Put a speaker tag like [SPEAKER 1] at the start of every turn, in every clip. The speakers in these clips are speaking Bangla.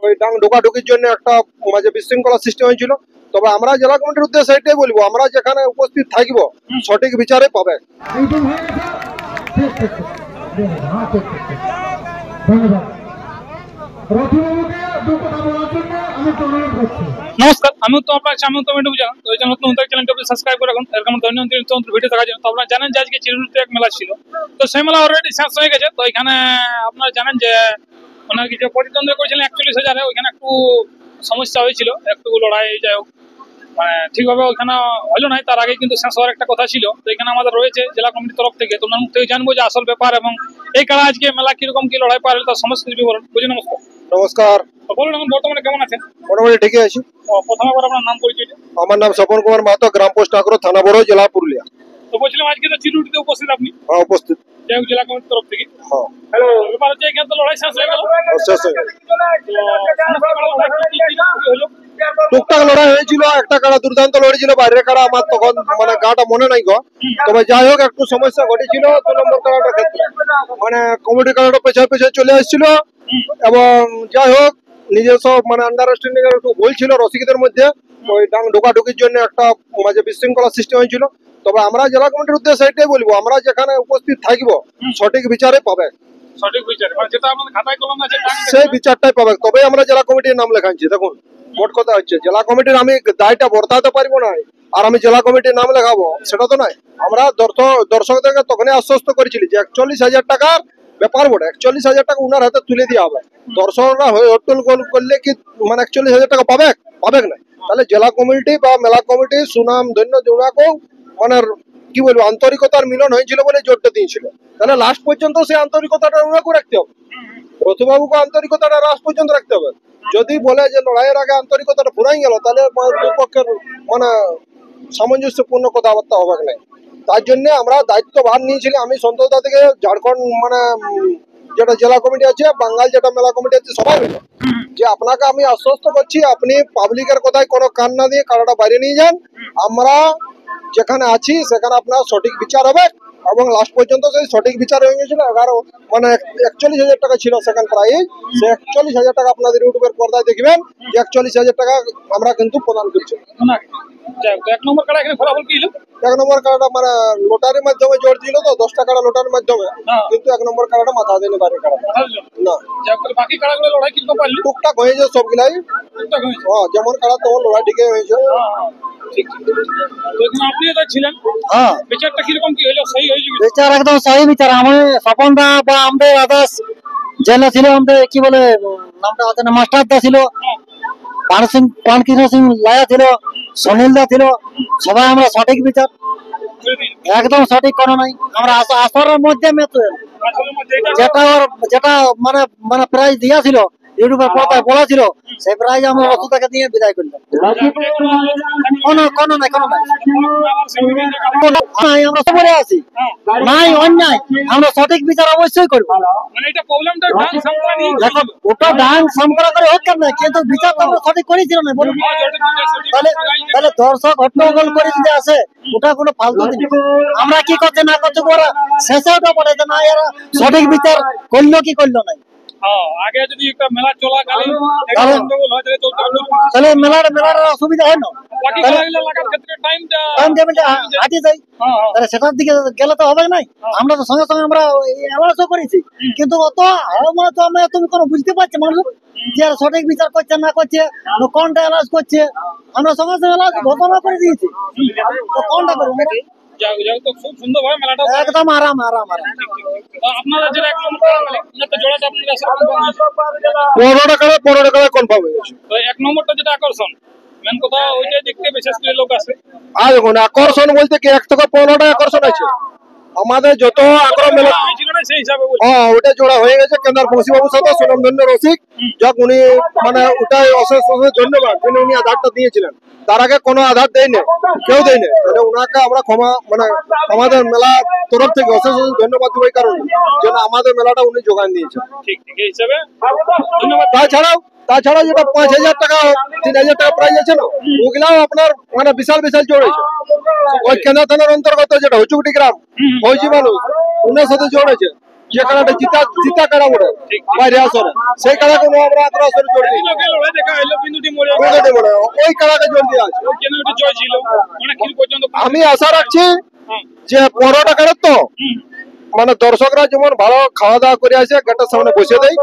[SPEAKER 1] ওই ডাং ঢোকাঢুকির জন্য একটা মাঝে বিশৃঙ্খলা সৃষ্টি হয়েছিল। তবে আমরা জেলা কমিটির উদ্দেশ্যে এটাই বলবো, আমরা যেখানে উপস্থিত থাকব সঠিক বিচারে পাবে।
[SPEAKER 2] নমস্কার, আমি তো আপনার তো এই জন্য নতুন চ্যানেলটি সাবস্ক্রাইব করে রাখুন। এরকম দৈনন্দিন ভিডিও দেখার জন্য। তো আপনারা জানেন যে আজকে চিরুলিতে এক মেলা ছিল, তো সেই মেলা অলরেডি শেষ হয়ে গেছে। তো এখানে আপনারা জানেন যে ওনার কিছু প্রতিদ্বন্দ্বী করেছিলেন 41,000-এ, ওইখানে একটু সমস্যা হয়েছিল, একটু লড়াই, যাই হোক মানে ঠিকভাবে ওইখানে হলো নাই। তার আগে কিন্তু শেষ হওয়ার একটা কথা ছিল। তো এখানে আমাদের রয়েছে জেলা কমিটির তরফ থেকে, তো ওনার মুখ থেকে জানবো যে আসল ব্যাপার এবং এই কারা আজকে মেলা কিরকম কি লড়াই পারে তার সমস্ত কিছু বিবরণ। বুঝি নমস্কার।
[SPEAKER 1] নমস্কার।
[SPEAKER 2] তো বলুন এখন বর্তমানে কেমন আছেন?
[SPEAKER 1] মোটামুটি ঠিকই আছি।
[SPEAKER 2] প্রথমে আবার আপনার নাম পরিচয়।
[SPEAKER 1] আমার নাম স্বপন কুমার মাহাতো, গ্রাম পোস্ট আগ্রহ, থানা বড়, জেলা পুরুলিয়া।
[SPEAKER 2] তো বলছিলাম আজকে তো চিরুলিতে উপস্থিত আপনি?
[SPEAKER 1] হ্যাঁ, উপস্থিত।
[SPEAKER 2] যাই হোক, জেলা কমিটির তরফ থেকে।
[SPEAKER 1] হ্যাঁ,
[SPEAKER 2] হ্যালো। ব্যাপার হচ্ছে এখানে তো লড়াই শেষ হয়ে গেল।
[SPEAKER 1] শেষ হয়ে গেল।
[SPEAKER 2] হলো
[SPEAKER 1] টুকটাক লড়াই হয়েছিল, একটা কাড়া দুর্দান্ত লড়েছিল, বাইরের কাড়া আমার তখন মানে গাটা মনে নাই গো। তবে যাই হোক একটু সমস্যা ঘটেছিল 2 নম্বর কাড়াটার ক্ষেত্রে, মানে কমিটি কাড়াটা পেছনে পেছনে চলে আসছিল এবং যাই হোক নিজস্ব মানে আন্ডারস্ট্যান্ডিং এর একটু ভুল ছিল রসিকদের মধ্যে, ওই ডাং ঢোকাঢুকির জন্য একটা মাঝে বিশৃঙ্খলা সৃষ্টি হয়েছিল। তবে আমরা জেলা কমিটির উদ্দেশ্যে এটাই বলবো, আমরা যেখানে উপস্থিত থাকবো সঠিক বিচারে পাবে।
[SPEAKER 2] সঠিক বিচার মানে যেটা আমাদের খাতায় কলম আছে
[SPEAKER 1] সেই বিচারটাই পাবে, তবে আমরা জেলা কমিটির নাম লেখাচ্ছি। দেখুন মোট কথা হচ্ছে জেলা কমিটির আমি দায়টা বর্তাতে পারবো না, আর আমি জেলা কমিটির নাম লেখাবো সেটা তো নয়। আমরা দর্শকদেরকে তখনই আশ্বস্ত করেছিলি যে 41,000 টাকার ব্যাপার বটে, 41,000 টাকা উনার হাতে তুলে দেওয়া হবে। দর্শকরা হট্টল গোল করলে কি মানে 41,000 টাকা পাবে না? তাহলে জেলা কমিটি বা মেলা কমিটি সুনাম ধন্য জোড়াকেও মানে কি বলবো আন্তরিকতার মিলন হয়েছিল বলে জোরটা দিয়েছিল। তাহলে লাস্ট পর্যন্ত সেই আন্তরিকতাটা উনাকে রাখতে হবে, রথবাবুকে আন্তরিকতাটা লাস্ট পর্যন্ত রাখতে হবে। যদি বলে যে লড়াইয়ের আগে আন্তরিকতাটা ফুরাই গেল, তাহলে দুপক্ষের মানে সামঞ্জস্যপূর্ণ কথাবার্তা হবে না। তার জন্য আমরা দায়িত্বভার নিয়েছিলি, আমি সন্তোষদা থেকে ঝাড়খণ্ড মানে যেটা জেলা কমিটি আছে, বাঙ্গাল যেটা মেলা কমিটি আছে, সবাই মিলে যে আপনাকে আমি আশ্বস্ত করছি আপনি পাবলিকের কথায় কোনো কান না দিয়ে কারাটা বাইরে নিয়ে যান। আমরা যেখানে আছি সেখানে আপনার সঠিক বিচার হবে এবং লাস্ট পর্যন্ত সেই সঠিক বিচার হয়ে গেছিল। 41,000 টাকা ছিল সেখানে প্রাইজ, সে 41,000 টাকা আপনাদের ইউটিউবের পর্দায় দেখবেন যে 41,000 টাকা আমরা কিন্তু প্রদান করছি।
[SPEAKER 2] এক নম্বর কাড়া এখানে ফলাফল কি হলো?
[SPEAKER 1] 1 নম্বর কাড়াটা মানে লোটারির মাধ্যমে জোর ছিল, তো 10 টাকা লোটারির মাধ্যমে, কিন্তু 1 নম্বর কাড়াটা মাথা দেয়নি বাইরে কাড়া না।
[SPEAKER 2] বাকি কাড়াগুলো লড়াই কিরকম পারলো?
[SPEAKER 1] টুকটাক হয়েছে সবগুলাই, হ্যাঁ যেমন কাড়া তেমন লড়াই ঠিকই হয়েছে।
[SPEAKER 2] আপনি তো ছিলেন, বিচারটা কিরকম কি হলো? সহি হয়েছে?
[SPEAKER 3] বিচার একদম সহি বিচার। আমি স্বপন দা বা আমাদের আদার্স জেলা ছিল, আমাদের কি বলে নামটা আছে না, মাস্টার দা ছিল, পানকৃষ্ণ সিং লায়া ছিল, সুনীল দা ছিল, সবাই আমরা সঠিক বিচার একদম সঠিক কোনো নাই। আমরা আসরের মধ্যে যেটা মানে মানে প্রাইজ দিয়া ছিল ইউটিউবের পর্দায় বলা ছিল, সেই প্রাইজ আমরা অসুতাকে দিয়ে বিদায় করলাম। কোনো নাই আমরা সবরে আছি, নাই অন্যায়, আমরা সঠিক বিচার অবশ্যই করবো। ওটা ডান সামকরা করে হোক কেন, কিন্তু বিচার তো আমরা সঠিক করেছিল না বলুন। তাহলে দর্শক হট্টগোল করে যদি আসে, ওটা কোনো ফালতু দিন। আমরা কি করছে না করছে ওরা শেষে ওটা বলে যে না এরা সঠিক বিচার করলো কি করলো নাই।
[SPEAKER 2] আগে যদি একটা মেলা চলাকালীন
[SPEAKER 3] তাহলে মেলার অসুবিধা হয় না, তাহলে সেটার দিকে গেলে তো হবে নাই। আমরা তো সঙ্গে সঙ্গে আমরা অ্যালার্টও করেছি, কিন্তু অত তুমি কোনো বুঝতে পারছি মানুষ যে সঠিক বিচার করছে না করছে, কোনটা অ্যালার্ট করছে, আমরা সঙ্গে সঙ্গে ঘটনা করে দিয়েছি। তো কোনটা করবো
[SPEAKER 2] খুব সুন্দর ভাবে মেলাটা
[SPEAKER 3] একদম আরাম।
[SPEAKER 2] আপনারা যেটা এক নম্বর জোড়াটা আপনারা
[SPEAKER 1] 15 টাকা কনফার্ম হয়ে গেছে।
[SPEAKER 2] তো 1 নম্বরটা যেটা আকর্ষণ, মেন কথা ওইটা দেখতে বিশেষ করে লোক আসে।
[SPEAKER 1] আর দেখুন আকর্ষণ বলতে কি 1 থেকে 15টা আকর্ষণ আছে আমাদের যত আগ্রহ মেলা
[SPEAKER 2] সেই হিসাবে।
[SPEAKER 1] হ্যাঁ ওটা জোড়া হয়ে গেছে কেন্দ্র বংশীবাবুর সাথে সুনামধন্য রসিক, যাক উনি মানে ওটাই অশেষ ধন্যবাদ, উনি আধারটা দিয়েছিলেন। তার আগে কোনো আধার দেয়নি, কেউ দেয়নি, তাহলে ওনাকে আমরা ক্ষমা মানে আমাদের মেলা তরফ থেকে অশেষ ধন্যবাদ দেবো, এই কারণে যেন আমাদের মেলাটা উনি যোগান দিয়েছেন।
[SPEAKER 2] ঠিক এই হিসাবে ধন্যবাদ।
[SPEAKER 1] তাছাড়া যেটা 5,000 টাকা 3,000 টাকা প্রাইজ আছে না, ওগুলাও আপনার মানে বিশাল জোর হয়েছে। ওই কেন্দ্র থানার অন্তর্গত যেটা হুচুকটি গ্রাম ফৌজি মানুষ, উনার সাথে জোর হয়েছে। যে খেলাটা জিতা খেলা বলে বাইরে আসরে সেই খেলাকে আমরা আগ্রহ আসরে জোর দিই
[SPEAKER 2] লড়াই দেখা হলো বিন্দু টিম মরে
[SPEAKER 1] কোনটা বলে ওই খেলাকে জোর দিয়ে আছে
[SPEAKER 2] ওই জন্য ওটা জয় ছিল অনেক কিছু পর্যন্ত
[SPEAKER 1] আমি আশা রাখছি
[SPEAKER 2] হ্যাঁ।
[SPEAKER 1] যে 15টা খেলার তো
[SPEAKER 2] হুম।
[SPEAKER 1] মানে দর্শকরা যেমন ভালো খাওয়া দাওয়া করে আসে গেটের সামনে বসে দেয়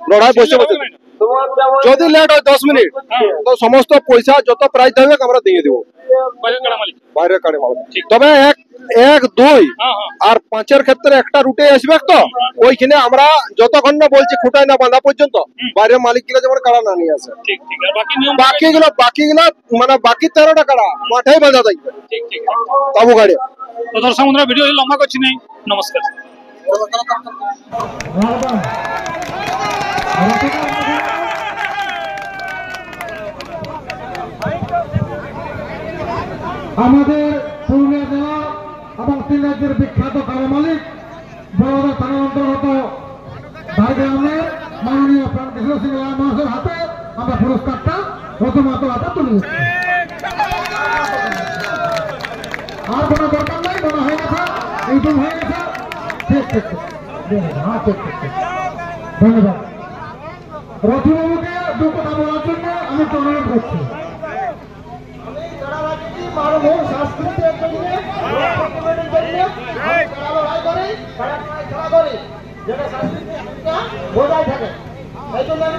[SPEAKER 1] লড়াই বসে বসে দেয়। যদি লেট হয় 10 মিনিট তো সমস্ত পয়সা যত প্রাইজ থাকবে আমরা দিয়ে দেবো
[SPEAKER 2] বাইরের কাড়া মালিক
[SPEAKER 1] বাইরের কাড়ে মাল তবে এক দুই
[SPEAKER 2] হ্যাঁ হ্যাঁ
[SPEAKER 1] আর 5-এর ক্ষেত্রে একটা রুটে আসবে তো ওইখানে আমরা যতক্ষণ না বলছি খুঁটায় না বাঁধা পর্যন্ত বাইরের মালিক গুলো যেমন কাড়া না নিয়ে আসে
[SPEAKER 2] ঠিক ঠিক আর বাকি নিয়ম
[SPEAKER 1] বাকিগুলো মানে বাকি 13টা কাড়া মাঠেই বাঁধা থাকবে
[SPEAKER 2] ঠিক ঠিক
[SPEAKER 1] তাবু গাড়ি
[SPEAKER 2] তো দর্শক বন্ধুরা ভিডিও লম্বা করছি নাই নমস্কার
[SPEAKER 4] আমাদের পুরুলিয়া জেলা এবং 3 রাজ্যের বিখ্যাত কারা মালিক বড়দা থানার অন্তর্গত ঝাড়গ্রামের মাননীয় প্রাণকৃষ্ণ সিং রায় মহাশয়ের হাতে আমরা পুরস্কারটা প্রথমত হাতে তুলে দিচ্ছি। আর কোনো দরকার নাই, মনে হয়ে গেছে ইউটিউব হয়ে গেছে। ঠিক ঠিক ঠিক হ্যাঁ ঠিক ঠিক ঠিক ধন্যবাদ। রথিবাবুকে 2 কথা বলার জন্য আমি অনুরোধ করছি। মানব সংস্কৃতির জন্য লড়াই করে খেলা করে যেটা সংস্কৃতি বজায় থাকে সেই জন্য আমি